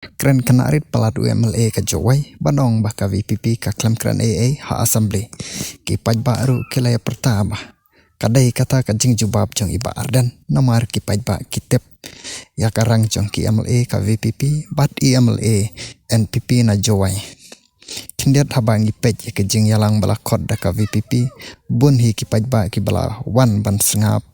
Kren kenarit peladu MLA ke Jowai, banong bah ka VPP ka klem kren AA ha Assembly. Ki paj baru kilaya pertama. Kadai kata ka jing jubab jong iba ardan, namar ki paj ba kitep. Ya karang jong ki MLA ka VPP, bat MLA NPP na Jowai. Kindiat habang ipej ya ke jing yalang bala kod da ka VPP, bun hi ki paj ba ki bala wan ban sengap.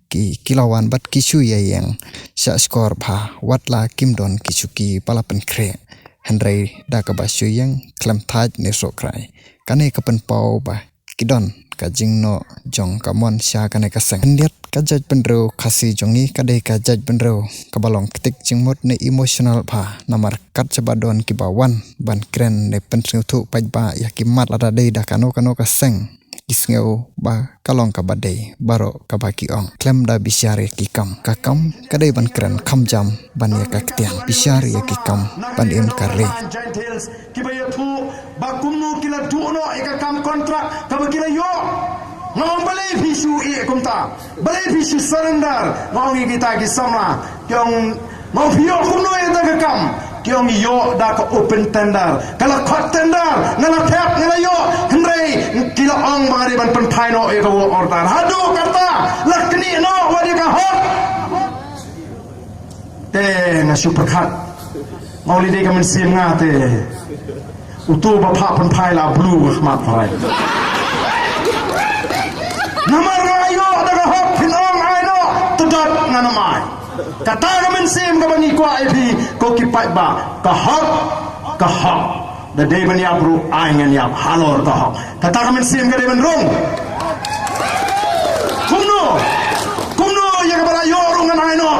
Ki kilawan bat kisu ya yang sya skor bha watla kimdon kisuki palapen kre Henry da ka basu yang klem taj ne sokrai kane kapen pau ba kidon ka jingno jong kamon sya kane ka seng ndiat ka jaj pendro khasi jongi kade ka jaj pendro ka balong ketik jingmot ne emotional bha namar kat sabadon ki bawan ban kren ne pensing thu paj ba ya ki mat ada dei da kano ka seng isngeu ba kalong ka badai baro ka baki ong klem da bisyare ki kam kakam kadai ban keren kam jam ban ya ka ktiang bisyare ya ki kam ban em karre ki ba yetu ba kumnu kila duno e ka kam kontrak ka ba kila yo ngong balai bisu e kumta balai bisu surrender ngong kita ki sama kyong ngong pio kumnu e da ka kam kyong yo da ka open tender kala khot tender ngala thep ngala yo henrei kila ong bangari ban penpai no e ka wo order hadu kata lakni no wadi ka hot na super khat mauli de ka men sim nga te utu ba pha penpai la blue khmat phai namar ayo da ka hot pin ong ai no tudot ngana mai kata ka men sim ka bani kwa ip ko ki pai ba ka hot da day man ya bro aingan ya halor ka hot kata ka men sim ka day man rong kumno ya ka bara yo rong ngan ai no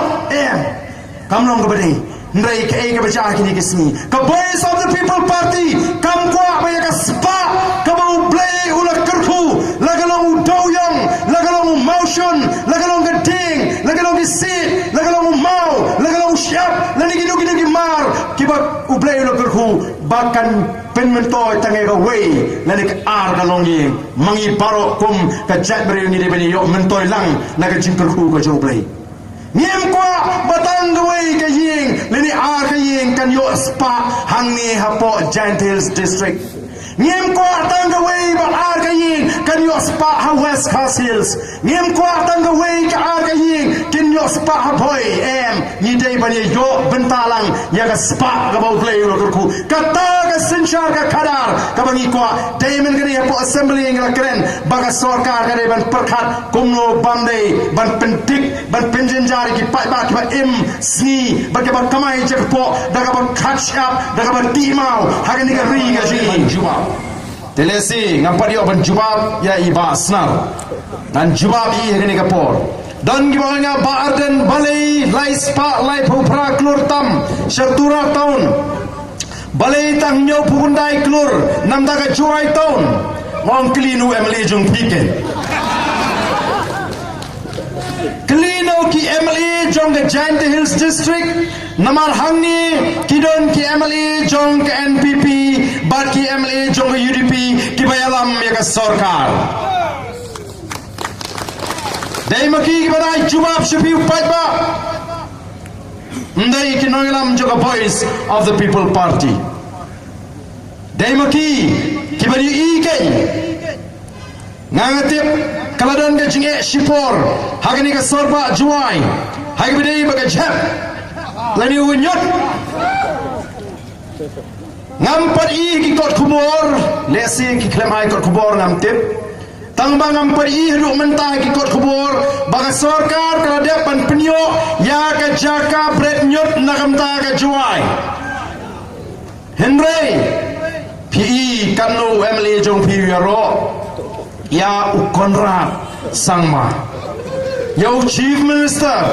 kam long ka bani ndai ka e ka bacha kini kismi ka voice of the people party kam kwa ba ya ka spa ka ba play ula kerfu lagalong doyong lagalong motion lagalong gading lagalong sit lagalong mau lagalong syap lani ginu mar kiba ublay ula kerfu bakan penmentoy tangai ka way lani ka ar galong ni mangi baro kum ka jat beri ni de bani yo mentoy lang naga jing kerfu ka joblay Niem kwa batang gawai ka ying lini ar ka ying kan yo spa hang ni hapo Giant Hills District. Niem kwa tang gawai bat ar ka ying kan yo spa ha West Coast Hills. Niem kwa tang gawai ka ar ka ying kan yo spa ha boy ni dei bani yo bentalang ya ka spa ka bau play lo ku kata ka sinchar ka khadar ka bangi kwa dei men gani hapo assembly ngala keren baga sarkar ka dei ban perkhat kumno bandai ban pentik ban penjenjar ki pai ba ki ba im si ba ki ba kamai je po daga ba catch up daga ba timau hagani ka ri ga ji juba telesi ngapa dia ban jubab ya iba snar dan jubab i hagani ka por dan gibanga ba arden balai lai spa lai phopra klur tam syatura taun balai tang nyo pugundai klur namda ka juai taun mong klinu emli jung pike Klino ki MLA jong ke Giant Hills District namar hangni kidon ki MLA jong ke NPP bat ki MLA jong ke UDP ki bayalam ya ke sarkar dai maki ki badai jubab shafi upai ba ndai ki noilam jong ke voice of the people party dai maki ki bari ikai ngangatip kaladan ke jinge shipor hagani ka sorba juai hagbidei baga jap lani unyot ngampat i ki kot kubor lesi ki klem ai kot kubor ngamtip tangbang ngampat i ru mentah ki kot kubor baga sarkar kala dep pan penyo ya ka jaka bret nyot nakamta ka juai henry pi kanu MLA jong pi ro ya ukonrat sangma yo chief minister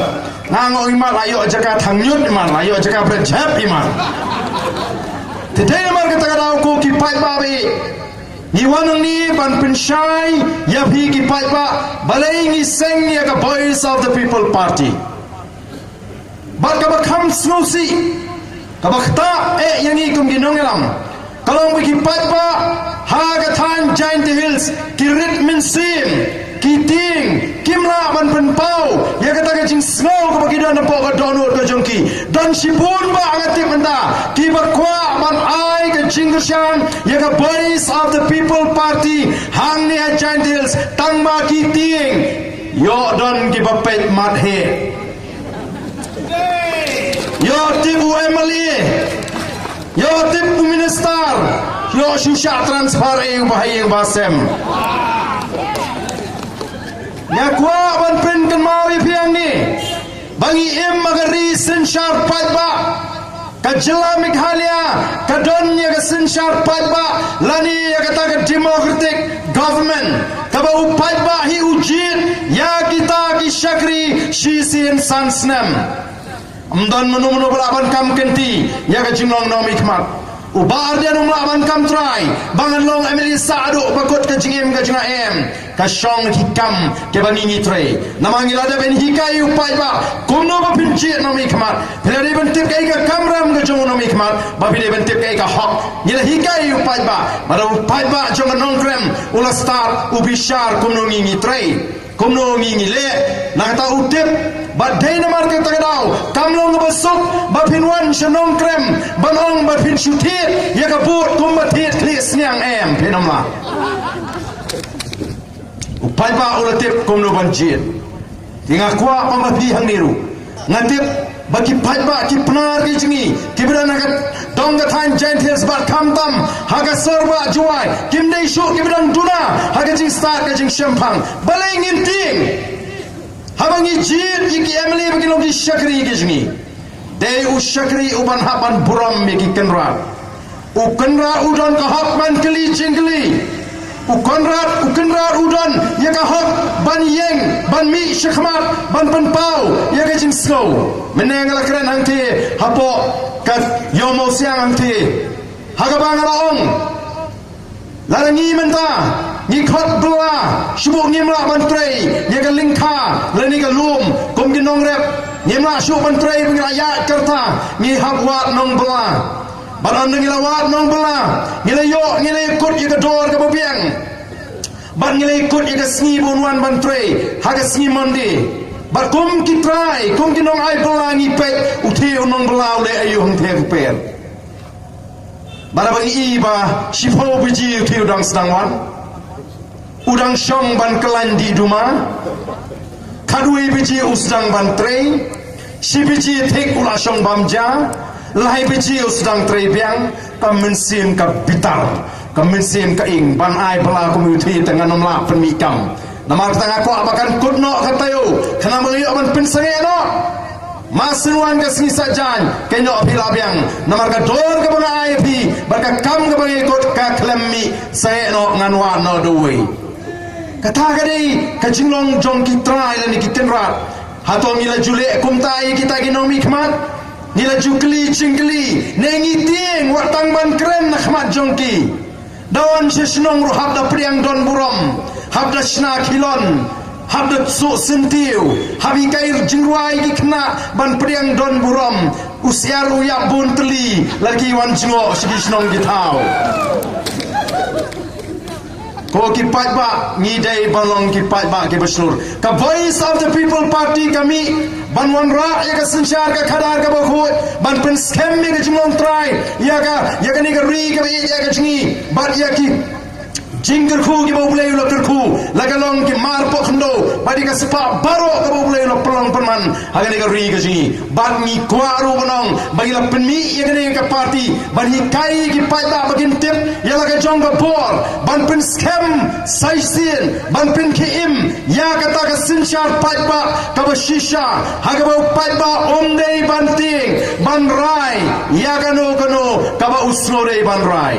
nango iman layo jaka thangyut iman layo jaka brejap iman today mar kata kata ko ki pai ba be ni wanang ni ban penshai ya bhi ki pai ba balai ni seng ya ka voice of the people party bat ka ba kham snosi ka ba khta yang ni kum ginong elam kalong ki pai ba ha ka than Giant Hills ki rit min sim ki ting kimla ban pen pau ya kata ke jing snow ke bagi dan nampak ke donut ke jongki dan sipun ba ngatip anda ki bakwa ban ai ke jing kershan ya ke voice of the people party hang ni Gentiles tang ma ki tieng yo don ki bapet mat he yo tibu MLA yo tibu minister yo susah transfer yang bahaya basem ya kuat ban pen kan mawi piang ni bangi magari sensyar padba kajela Meghalaya kadonya ke sensyar padba lani ya kata ke democratic government kaba upadba hi ujin ya kita ki syakri shisin sansnam amdan menu belaban kam kenti ya ke jinglong nom ikmat ubar dia numlaban kam try bangan long emili saadu bakut ke jingem ke jinga em ka syong hikam ke bangi ngitre namangil ada ben hikai upai ba kumno ba pinci nom ikmat bila dia bentip ke ka kamram ke jong nom ikmat ba bila bentip ke ka hok nila hikai upai ba bara upai ba jong nongkrem ula star ubishar kumno ngitre kumno ngile na kata utip badai namar ke tagadaw kamlong ngebesuk bapinwan syanong krem banong bapin syutit ya kabut kumbatit klis niang em pinamla upai ba ulatip kumno banjit tinga kuat pamati hang niru ngatip bagi pajba ki penar ki jingi ki bedana kat dong gathan Gentiles bar kamtam haga serba juai kim dei shu ki bedang duna haga jing start ka jing shempang balai nginting habang ijir iki emli bagi logi syakri ki jingi dei u syakri uban haban buram ki kenra u kenra udon ka hak ban keli jingli ukonrat udon ya ka hok ban yeng ban mi syakmat ban penpau ya ka jing slow menengala keren hangti hapo kat yomo siang hangti hagabang alaong larangi menta ngikot bela syubuk ngimla ban trei ya ka lingka leni ka lum kum ginong rep ngimla syubuk ban trei pengirayat kerta ngihap wat nong bela baron ngila wat nong bela ngila yo ngila ikut ika dor ke babiang ban ngila ikut ika sngi bunwan ban trei haga sngi mandi bar kum kitrai kum kinong ai bela ngipet uthi unong bela ule ayu hang the kuper barabang iba shifo biji uthi udang sedangwan udang syong ban kelan di duma kadui biji usdang ban trei si biji thik ula syong bamja lahai biji sedang trebiang kemensin ke bitar kemensin ke ing ban ai bela komuniti dengan nomla penmikam namar tengah ko abakan kudno katayo kena meliuk ban pensenge no masinwan ke sini sajan kenyo bilabiang namar ka dor ke bang ai pi barka kam ke bang ikut ka klemmi saya no nganwa no duwe kata kadai ka jinglong jong kitrai lani kitenrat hatong ila jule kumtai kita ginomi khmat nila jukli cingkli nengi tieng watang ban keren nakhmat jongki dawan sesnong ruhab da priang don burom habda sna khilon habda su sentiu habi kair jingwai gikna ban priang don burom usiaru ya bun teli lagi wan jingo sigi snong gitau ko ki patba ni dai balong ki patba ki besur ka voice of the people party kami ban wan ra ya ka sensyar ka khadar ka bakut ban pen scam mi ka jingong try ya ka ni ka ri ka ya ka jingi bat ya ki jingger khu ki bo bulai lo terku lagalong ki mar po khndo badi ka sepa baro ka bo bulai lo pelong perman haga ni ka ri ka jingi bat ni kwaru bonong bagi la penmi ya ka ni ka party ban hi kai ki patba bagin tip ya la ka jong ka bor ban pen scam saisin ban pen ki im ya kata ka sinchar patba ka ba shisha haga ba patba omdei ban ting ban rai ya kano ka ba usno dei ban rai